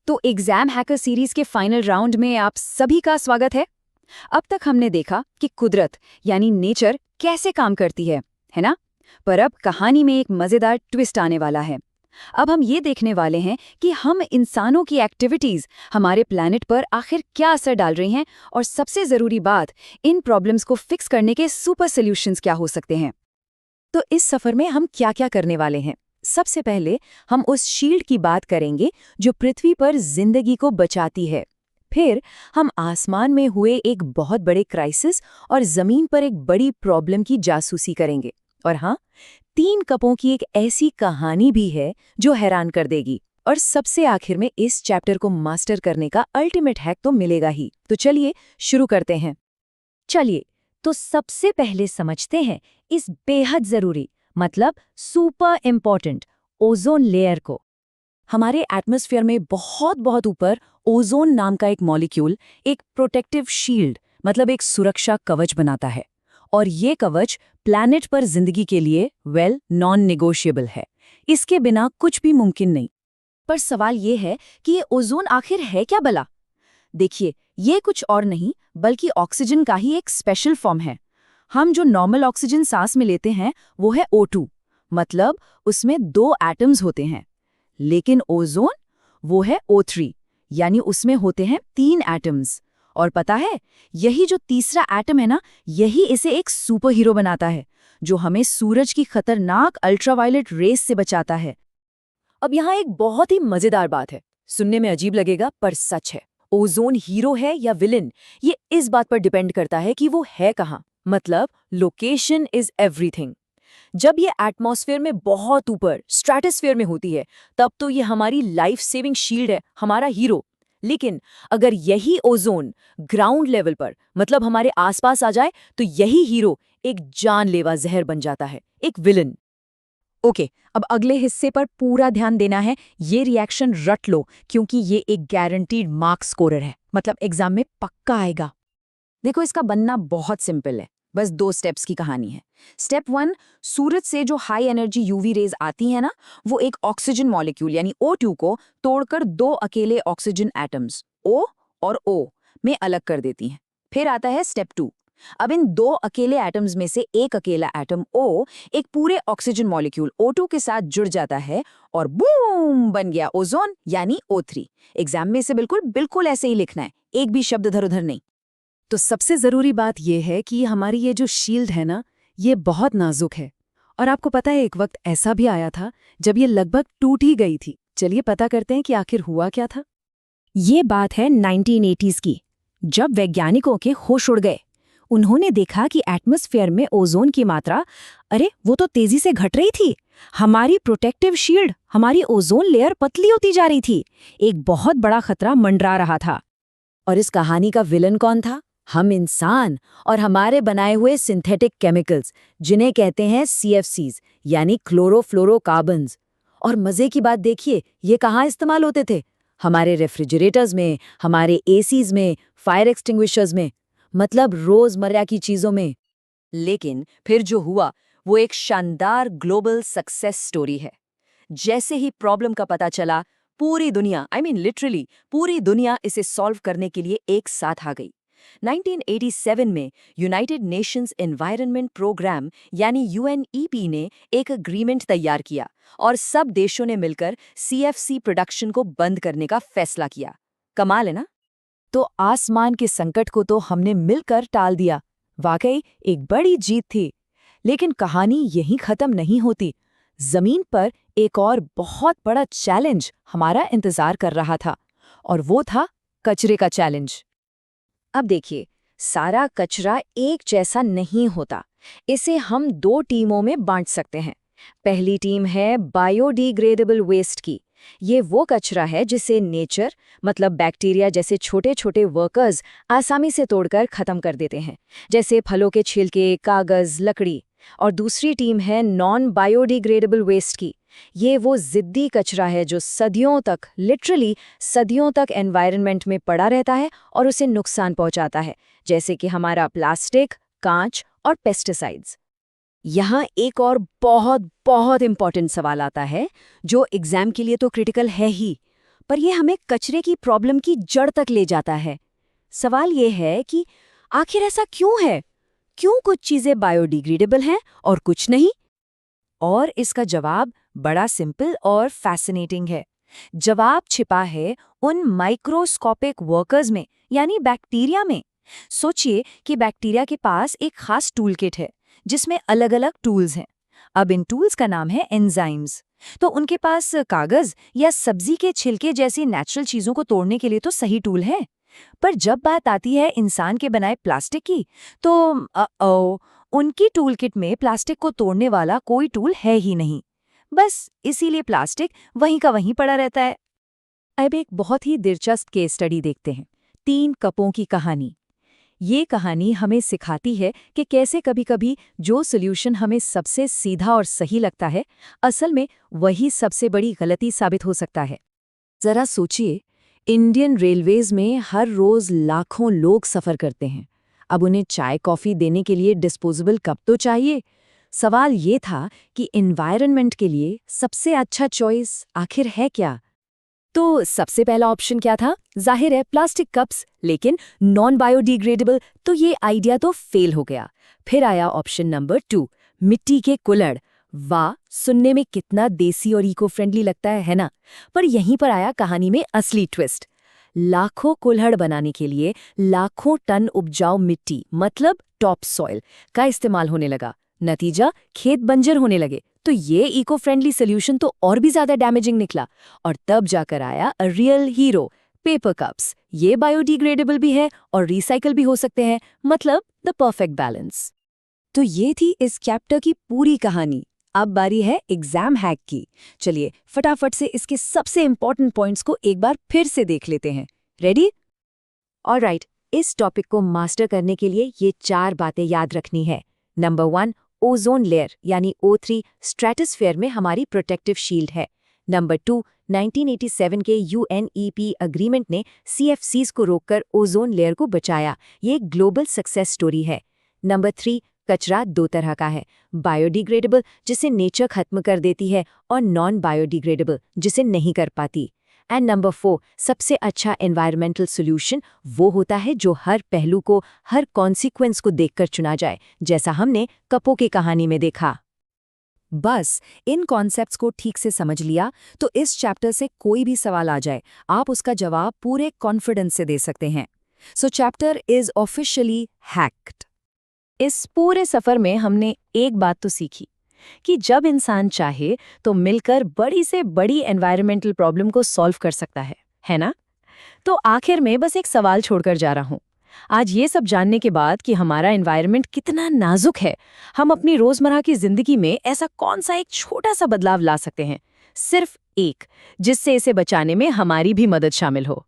तो exam hacker series के final round में आप सभी का स्वागत है। अब तक हमने देखा कि कुदरत यानी नेचर कैसे काम करती है ना? पर अब कहानी में एक मजेदार ट्विस्ट आने वाला है। अब हम ये देखने वाले हैं कि हम इंसानों की एक्टिविटीज हमारे प्लैनेट पर आखिर क्या असर डाल रही हैं, और सबसे जरूरी बात, इन प्रॉब्लम्स को फिक्स करने के सुपर सॉल्यूशंस क्या हो सकते हैं। तो इस सफर में हम क्या क्या करने वाले हैं? सबसे पहले हम उस शील्ड की बात करेंगे जो पृथ्वी पर जिंदगी को बचाती है। फिर हम आसमान में हुए एक बहुत बड़े क्राइसिस और जमीन पर एक बड़ी प्रॉब्लम की जासूसी करेंगे। और हाँ, 3 कपों की एक ऐसी कहानी भी है जो हैरान कर देगी। और सबसे आखिर में इस चैप्टर को मास्टर करने का अल्टीमेट हैक तो मिलेगा ही। तो चलिए शुरू करते हैं। चलिए तो सबसे पहले समझते हैं इस बेहद जरूरी, मतलब सुपर इम्पॉर्टेंट ओजोन लेयर को। हमारे एटमॉस्फेयर में बहुत बहुत ऊपर ओजोन नाम का एक मॉलिक्यूल एक प्रोटेक्टिव शील्ड, मतलब एक सुरक्षा कवच बनाता है। और ये कवच प्लैनेट पर जिंदगी के लिए नॉन नेगोशिएबल है। इसके बिना कुछ भी मुमकिन नहीं। पर सवाल ये है कि ये ओजोन आखिर है क्या भला? देखिए, ये कुछ और नहीं बल्कि ऑक्सीजन का ही एक स्पेशल फॉर्म है। हम जो नॉर्मल ऑक्सीजन सांस में लेते हैं वो है O2, मतलब उसमें 2 एटम्स होते हैं। लेकिन ओजोन वो है O3, यानी उसमें होते हैं 3 एटम्स। और पता है, यही जो तीसरा एटम है ना, यही इसे एक सुपर हीरो बनाता है, जो हमें सूरज की खतरनाक अल्ट्रावायलेट रेस से बचाता है। अब यहाँ एक बहुत ही मजेदार बात है, सुनने में अजीब लगेगा पर सच है। ओजोन हीरो है या विलेन, ये इस बात पर डिपेंड करता है कि वो है कहाँ। मतलब लोकेशन इज एवरीथिंग। जब ये एटमॉस्फेयर में बहुत ऊपर स्ट्रेटोस्फेयर में होती है, तब तो ये हमारी लाइफ सेविंग शील्ड है, हमारा हीरो। लेकिन अगर यही ओजोन ग्राउंड लेवल पर, मतलब हमारे आसपास आ जाए, तो यही हीरो एक जानलेवा जहर बन जाता है, एक विलन। ओके, अब अगले हिस्से पर पूरा ध्यान देना है। ये रिएक्शन रट लो, क्योंकि ये एक गारंटीड मार्क स्कोरर है, मतलब एग्जाम में पक्का आएगा। देखो, इसका बनना बहुत सिंपल है, बस 2 स्टेप्स की कहानी है। स्टेप 1, सूरज से जो हाई एनर्जी यूवी रेज आती है ना, वो एक ऑक्सीजन मॉलिक्यूल यानी O2 को तोड़कर 2 अकेले ऑक्सीजन एटम्स O और O में अलग कर देती हैं। फिर आता है स्टेप 2। अब इन 2 अकेले एटम्स में से एक अकेला एटम O एक पूरे ऑक्सीजन मॉलिक्यूल O2 के साथ जुड़ जाता है और बूम, बन गया ओजोन यानी O3। एग्जाम में इसे बिल्कुल बिल्कुल ऐसे ही लिखना है, एक भी शब्द इधर उधर नहीं। तो सबसे ज़रूरी बात यह है कि हमारी ये जो शील्ड है ना, ये बहुत नाजुक है। और आपको पता है, एक वक्त ऐसा भी आया था जब ये लगभग टूट ही गई थी। चलिए पता करते हैं कि आखिर हुआ क्या था। ये बात है 1980s की, जब वैज्ञानिकों के होश उड़ गए। उन्होंने देखा कि एटमॉस्फेयर में ओजोन की मात्रा, अरे वो तो तेजी से घट रही थी। हमारी प्रोटेक्टिव शील्ड, हमारी ओजोन लेयर पतली होती जा रही थी। एक बहुत बड़ा खतरा मंडरा रहा था। और इस कहानी का विलन कौन था? हम इंसान और हमारे बनाए हुए सिंथेटिक केमिकल्स, जिन्हें कहते हैं CFCs यानी क्लोरोफ्लोरोकार्बन्स। और मजे की बात देखिए, ये कहाँ इस्तेमाल होते थे? हमारे रेफ्रिजरेटर्स में, हमारे ACs में, फायर एक्सटिंग्विशर्स में, मतलब रोजमर्रा की चीजों में। लेकिन फिर जो हुआ वो एक शानदार ग्लोबल सक्सेस स्टोरी है। जैसे ही प्रॉब्लम का पता चला, पूरी दुनिया, लिटरली पूरी दुनिया इसे सॉल्व करने के लिए एक साथ आ गई। 1987 में यूनाइटेड नेशंस एनवायरनमेंट प्रोग्राम यानी UNEP ने एक एग्रीमेंट तैयार किया और सब देशों ने मिलकर CFC प्रोडक्शन को बंद करने का फैसला किया। कमाल है ना? तो आसमान के संकट को तो हमने मिलकर टाल दिया। वाकई एक बड़ी जीत थी। लेकिन कहानी यहीं खत्म नहीं होती। जमीन पर एक और बहुत बड़ा चैलेंज हमारा इंतजार कर रहा था, और वो था कचरे का चैलेंज। अब देखिए, सारा कचरा एक जैसा नहीं होता। इसे हम 2 टीमों में बांट सकते हैं। पहली टीम है बायोडिग्रेडेबल वेस्ट की। ये वो कचरा है जिसे नेचर, मतलब बैक्टीरिया जैसे छोटे छोटे वर्कर्स आसानी से तोड़कर खत्म कर देते हैं, जैसे फलों के छिलके, कागज, लकड़ी। और दूसरी टीम है नॉन बायोडिग्रेडेबल वेस्ट की। ये वो जिद्दी कचरा है जो सदियों तक, लिटरली सदियों तक एनवायरनमेंट में पड़ा रहता है और उसे नुकसान पहुंचाता है, जैसे कि हमारा प्लास्टिक, कांच और पेस्टिसाइड्स। यहाँ एक और बहुत बहुत इंपॉर्टेंट सवाल आता है, जो एग्जाम के लिए तो क्रिटिकल है ही, पर ये हमें कचरे की प्रॉब्लम की जड़ तक ले जाता है। सवाल ये है कि आखिर ऐसा क्यों है? क्यों कुछ चीजें बायोडिग्रेडेबल हैं और कुछ नहीं? और इसका जवाब बड़ा सिंपल और फैसिनेटिंग है। जवाब छिपा है उन माइक्रोस्कोपिक वर्कर्स में, यानी बैक्टीरिया में। सोचिए कि बैक्टीरिया के पास एक खास टूल किट है जिसमें अलग अलग टूल्स हैं। अब इन टूल्स का नाम है एंजाइम्स। तो उनके पास कागज या सब्जी के छिलके जैसी नेचुरल चीजों को तोड़ने के लिए तो सही टूल है, पर जब बात आती है इंसान के बनाए प्लास्टिक की, तो उनकी टूल किट में प्लास्टिक को तोड़ने वाला कोई टूल है ही नहीं। बस इसीलिए प्लास्टिक वहीं का वहीं पड़ा रहता है। अब एक बहुत ही दिलचस्प केस स्टडी देखते हैं, 3 कपों की कहानी। ये कहानी हमें सिखाती है कि कैसे कभी-कभी जो सॉल्यूशन हमें सबसे सीधा और सही लगता है, असल में वही सबसे बड़ी गलती साबित हो सकता है। जरा सोचिए, इंडियन रेलवेज में हर रोज लाखों लोग सफर करते हैं। अब उन्हें चाय कॉफी देने के लिए डिस्पोजेबल कप तो चाहिए। सवाल ये था कि एनवायरनमेंट के लिए सबसे अच्छा चॉइस आखिर है क्या? तो सबसे पहला ऑप्शन क्या था? जाहिर है प्लास्टिक कप्स, लेकिन नॉन बायोडिग्रेडेबल, तो ये आइडिया तो फेल हो गया। फिर आया ऑप्शन नंबर 2, मिट्टी के कुल्हड़। वाह, सुनने में कितना देसी और इको फ्रेंडली लगता है ना? पर यहीं पर आया कहानी में असली ट्विस्ट। लाखों कुल्हड़ बनाने के लिए लाखों टन उपजाऊ मिट्टी, मतलब टॉप सॉइल, का इस्तेमाल होने लगा। नतीजा, खेत बंजर होने लगे। तो ये इको फ्रेंडली सोल्यूशन तो और भी ज्यादा डैमेजिंग निकला। और तब जाकर आया a real hero, paper cups. ये बायोडिग्रेडेबल भी है और रिसाइकल भी हो सकते हैं, मतलब द परफेक्ट बैलेंस। तो ये थी इस चैप्टर की पूरी कहानी। अब बारी है एग्जाम हैक की। चलिए फटाफट से इसके सबसे इंपॉर्टेंट पॉइंट्स को एक बार फिर से देख लेते हैं। रेडी? ऑलराइट, इस टॉपिक को मास्टर करने के लिए ये 4 बातें याद रखनी है। नंबर 1, ओजोन लेयर यानी O3 स्ट्रेटोस्फेयर में हमारी प्रोटेक्टिव शील्ड है। नंबर 2, 1987 के UNEP अग्रीमेंट ने CFCs को रोककर ओजोन लेयर को बचाया। ये एक ग्लोबल सक्सेस स्टोरी है। नंबर 3, कचरा 2 तरह का है, बायोडिग्रेडेबल जिसे नेचर खत्म कर देती है और नॉन बायोडिग्रेडेबल जिसे नहीं कर पाती। एंड नंबर 4, सबसे अच्छा एनवायरमेंटल सॉल्यूशन वो होता है जो हर पहलू को, हर कॉन्सिक्वेंस को देखकर चुना जाए, जैसा हमने कपों की कहानी में देखा। बस इन कॉन्सेप्ट्स को ठीक से समझ लिया तो इस चैप्टर से कोई भी सवाल आ जाए, आप उसका जवाब पूरे कॉन्फिडेंस से दे सकते हैं। सो चैप्टर इज ऑफिशियली हैक्ड। इस पूरे सफर में हमने एक बात तो सीखी कि जब इंसान चाहे तो मिलकर बड़ी से बड़ी एनवायरमेंटल प्रॉब्लम को सॉल्व कर सकता है ना? तो आखिर में बस एक सवाल छोड़कर जा रहा हूं। आज ये सब जानने के बाद कि हमारा एनवायरनमेंट कितना नाजुक है, हम अपनी रोजमर्रा की जिंदगी में ऐसा कौन सा एक छोटा सा बदलाव ला सकते हैं, सिर्फ एक, जिससे इसे बचाने में हमारी भी मदद शामिल हो।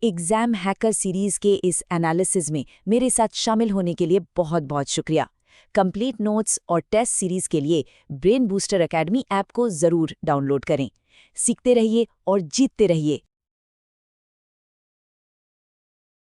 एग्जाम हैकर सीरीज के इस एनालिसिस में मेरे साथ शामिल होने के लिए बहुत बहुत शुक्रिया। कंप्लीट नोट्स और टेस्ट सीरीज के लिए ब्रेन बूस्टर एकेडमी ऐप को जरूर डाउनलोड करें। सीखते रहिए और जीतते रहिए।